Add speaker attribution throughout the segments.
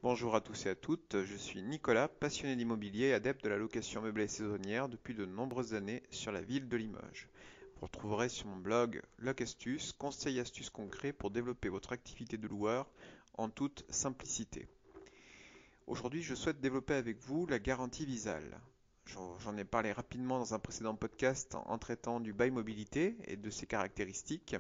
Speaker 1: Bonjour à tous et à toutes, je suis Nicolas, passionné d'immobilier et adepte de la location meublée saisonnière depuis de nombreuses années sur la ville de Limoges. Vous retrouverez sur mon blog Locastuce, conseils et astuces concrets pour développer votre activité de loueur en toute simplicité. Aujourd'hui, je souhaite développer avec vous la garantie Visal. J'en ai parlé rapidement dans un précédent podcast en traitant du bail mobilité et de ses caractéristiques.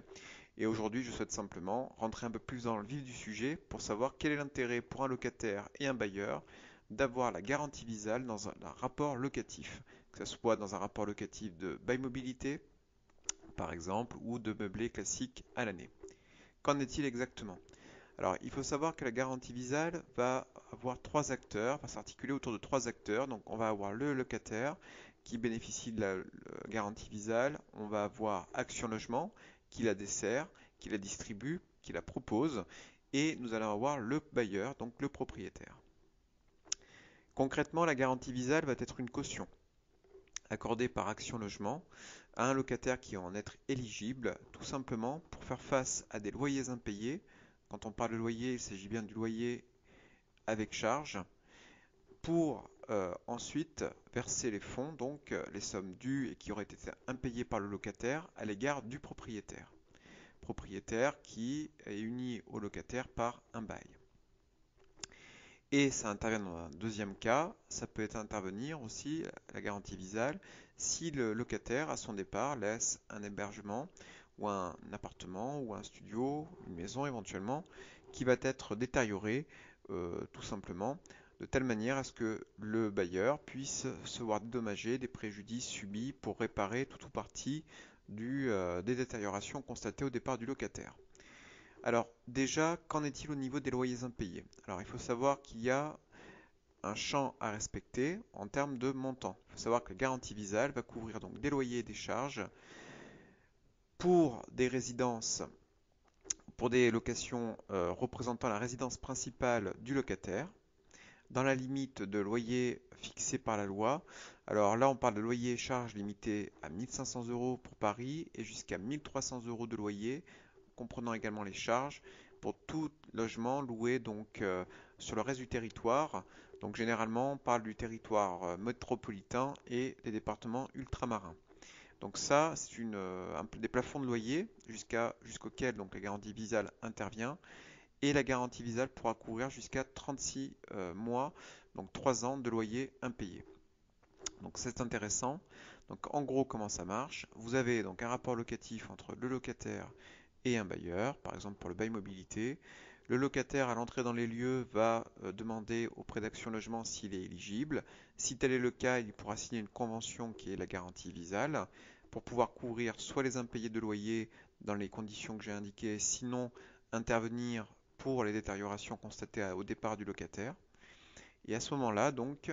Speaker 1: Et aujourd'hui, je souhaite simplement rentrer un peu plus dans le vif du sujet pour savoir quel est l'intérêt pour un locataire et un bailleur d'avoir la garantie Visal dans un rapport locatif, que ce soit dans un rapport locatif de bail mobilité, par exemple, ou de meublé classique à l'année. Qu'en est-il exactement? Alors, il faut savoir que la garantie Visal va avoir trois acteurs, va s'articuler autour de trois acteurs. Donc, on va avoir le locataire qui bénéficie de la garantie Visal. On va avoir Action Logement qui la dessert, qui la distribue, qui la propose. Et nous allons avoir le bailleur, donc le propriétaire. Concrètement, la garantie Visal va être une caution accordée par Action Logement à un locataire qui en est éligible, tout simplement pour faire face à des loyers impayés. Quand on parle de loyer, il s'agit bien du loyer avec charge, pour ensuite verser les fonds, donc les sommes dues et qui auraient été impayées par le locataire à l'égard du propriétaire. Propriétaire qui est uni au locataire par un bail. Et ça intervient dans un deuxième cas, ça peut intervenir aussi, la garantie Visal, si le locataire à son départ laisse un hébergement ou un appartement ou un studio, une maison éventuellement, qui va être détérioré tout simplement, de telle manière à ce que le bailleur puisse se voir dédommager des préjudices subis pour réparer tout ou partie des détériorations constatées au départ du locataire. Alors déjà, qu'en est-il au niveau des loyers impayés? Alors il faut savoir qu'il y a un champ à respecter en termes de montant. Il faut savoir que la garantie Visal va couvrir donc des loyers et des charges pour des résidences, pour des locations représentant la résidence principale du locataire, dans la limite de loyer fixé par la loi. Alors là, on parle de loyer et charges limité à 1500 euros pour Paris et jusqu'à 1300 euros de loyer, comprenant également les charges pour tout logement loué donc sur le reste du territoire. Donc généralement, on parle du territoire métropolitain et des départements ultramarins. Donc ça, c'est des plafonds de loyer jusqu'auquel donc la garantie Visal intervient. Et la garantie Visal pourra couvrir jusqu'à 36 mois, donc 3 ans de loyer impayé. Donc c'est intéressant. Donc en gros, comment ça marche? Vous avez donc un rapport locatif entre le locataire et un bailleur, par exemple pour le bail mobilité. Le locataire à l'entrée dans les lieux va demander auprès d'Action Logement s'il est éligible. Si tel est le cas, il pourra signer une convention qui est la garantie Visal pour pouvoir couvrir soit les impayés de loyer dans les conditions que j'ai indiquées, sinon intervenir pour les détériorations constatées au départ du locataire. Et à ce moment-là, donc,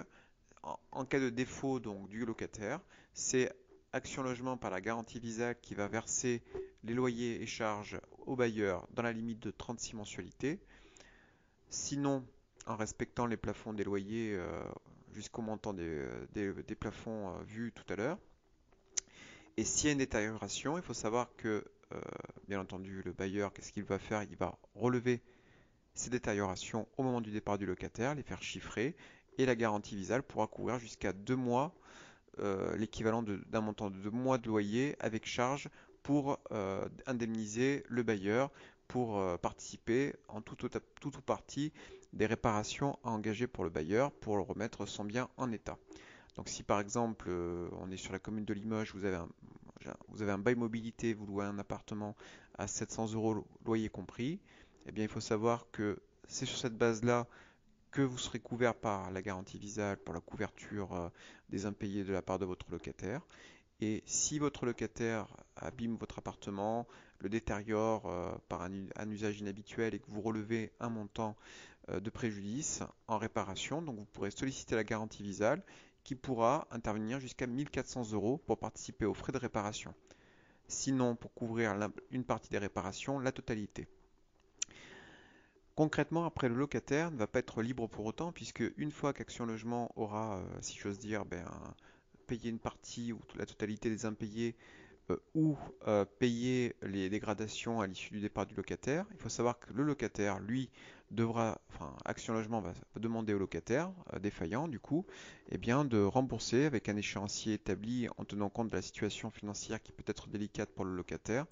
Speaker 1: en cas de défaut donc, du locataire, c'est Action Logement par la garantie Visal qui va verser les loyers et charges au bailleur dans la limite de 36 mensualités. Sinon, en respectant les plafonds des loyers jusqu'au montant des plafonds vus tout à l'heure. Et s'il y a une détérioration, il faut savoir que, bien entendu, le bailleur, qu'est-ce qu'il va faire? Il va relever ces détériorations au moment du départ du locataire, les faire chiffrer, et la garantie Visal pourra couvrir jusqu'à 2 mois, l'équivalent d'un montant de 2 mois de loyer avec charge pour indemniser le bailleur pour participer en tout ou partie des réparations à engager pour le bailleur pour remettre son bien en état. Donc si par exemple on est sur la commune de Limoges, vous avez un bail mobilité, vous louez un appartement à 700 euros loyer compris, eh bien il faut savoir que c'est sur cette base-là que vous serez couvert par la garantie Visal pour la couverture des impayés de la part de votre locataire. Et si votre locataire abîme votre appartement, le détériore par un usage inhabituel et que vous relevez un montant de préjudice en réparation, donc vous pourrez solliciter la garantie Visal qui pourra intervenir jusqu'à 1400 euros pour participer aux frais de réparation. Sinon, pour couvrir une partie des réparations, la totalité. Concrètement, après, le locataire ne va pas être libre pour autant, puisque une fois qu'Action Logement aura, si j'ose dire, payé une partie ou la totalité des impayés ou payer les dégradations à l'issue du départ du locataire. Il faut savoir que le locataire, lui, Action Logement va demander au locataire défaillant, du coup, eh bien, de rembourser avec un échéancier établi en tenant compte de la situation financière qui peut être délicate pour le locataire,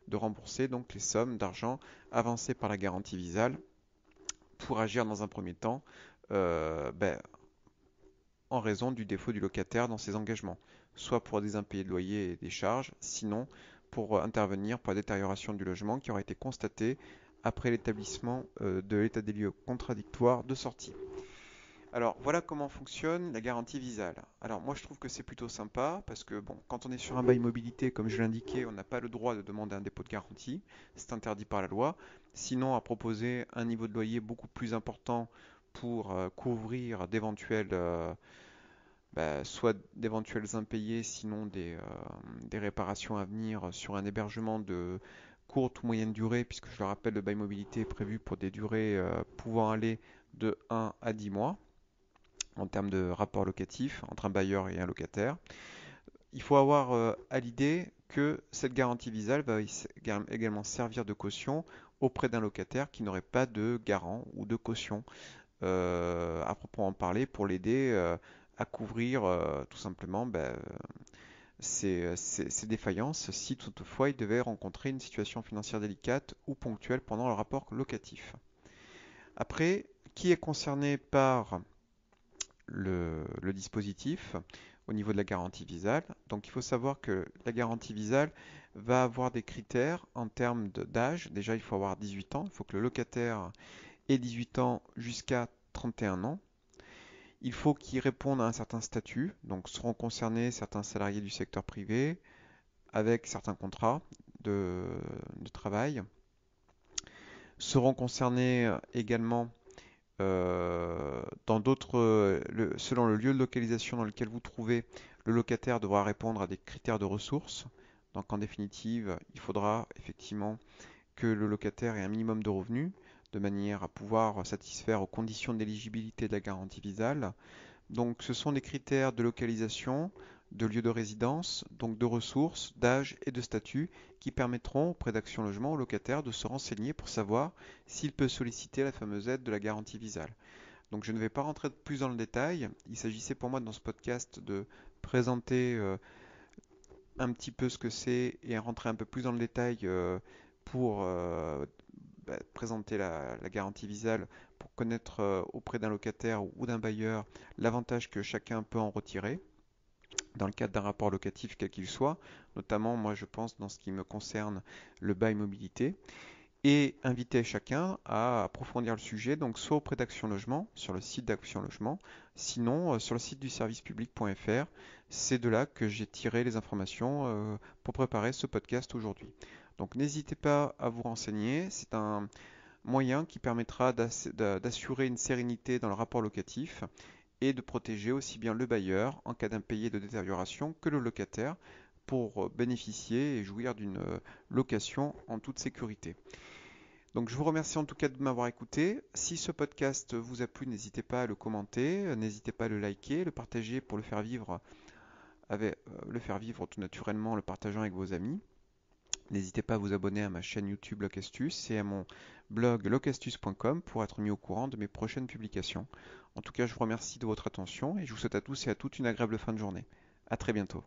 Speaker 1: de rembourser donc les sommes d'argent avancées par la garantie visale pour agir dans un premier temps en raison du défaut du locataire dans ses engagements, soit pour des impayés de loyer et des charges, sinon pour intervenir pour la détérioration du logement qui aura été constatée après l'établissement de l'état des lieux contradictoire de sortie. Alors voilà comment fonctionne la garantie visale. Alors moi je trouve que c'est plutôt sympa parce que bon, quand on est sur un bail mobilité, comme je l'indiquais, on n'a pas le droit de demander un dépôt de garantie, c'est interdit par la loi. Sinon, à proposer un niveau de loyer beaucoup plus important pour couvrir soit d'éventuels impayés, sinon des réparations à venir sur un hébergement de courte ou moyenne durée, puisque je le rappelle, le bail mobilité est prévu pour des durées pouvant aller de 1 à 10 mois en termes de rapport locatif entre un bailleur et un locataire. Il faut avoir à l'idée que cette garantie visale va également servir de caution auprès d'un locataire qui n'aurait pas de garant ou de caution à proprement parler pour l'aider à couvrir tout simplement ses défaillances si toutefois il devait rencontrer une situation financière délicate ou ponctuelle pendant le rapport locatif. Après, qui est concerné par le dispositif au niveau de la garantie visale? Donc il faut savoir que la garantie visale va avoir des critères en termes d'âge. Déjà, il faut avoir 18 ans. Il faut que le locataire ait 18 ans jusqu'à 31 ans. Il faut qu'ils répondent à un certain statut, donc seront concernés certains salariés du secteur privé avec certains contrats de, de travail. Seront concernés également selon le lieu de localisation dans lequel vous trouvez, le locataire devra répondre à des critères de ressources. Donc en définitive, il faudra effectivement que le locataire ait un minimum de revenus de manière à pouvoir satisfaire aux conditions d'éligibilité de la garantie visale. Donc ce sont des critères de localisation, de lieu de résidence, donc de ressources, d'âge et de statut qui permettront auprès d'Action Logement au locataire de se renseigner pour savoir s'il peut solliciter la fameuse aide de la garantie visale. Donc je ne vais pas rentrer plus dans le détail. Il s'agissait pour moi dans ce podcast de présenter un petit peu ce que c'est et rentrer un peu plus dans le détail pour présenter la garantie visale pour connaître auprès d'un locataire ou d'un bailleur l'avantage que chacun peut en retirer dans le cadre d'un rapport locatif quel qu'il soit, notamment moi je pense dans ce qui me concerne le bail mobilité, et inviter chacun à approfondir le sujet, donc soit auprès d'Action Logement, sur le site d'Action Logement, sinon sur le site du servicepublic.fr. C'est de là que j'ai tiré les informations pour préparer ce podcast aujourd'hui. Donc n'hésitez pas à vous renseigner, c'est un moyen qui permettra d'assurer une sérénité dans le rapport locatif et de protéger aussi bien le bailleur en cas d'impayé de détérioration que le locataire pour bénéficier et jouir d'une location en toute sécurité. Donc je vous remercie en tout cas de m'avoir écouté. Si ce podcast vous a plu, n'hésitez pas à le commenter, n'hésitez pas à le liker, le partager pour le faire vivre tout naturellement en le partageant avec vos amis. N'hésitez pas à vous abonner à ma chaîne YouTube Locastus et à mon blog locastus.com pour être mis au courant de mes prochaines publications. En tout cas, je vous remercie de votre attention et je vous souhaite à tous et à toutes une agréable fin de journée. À très bientôt.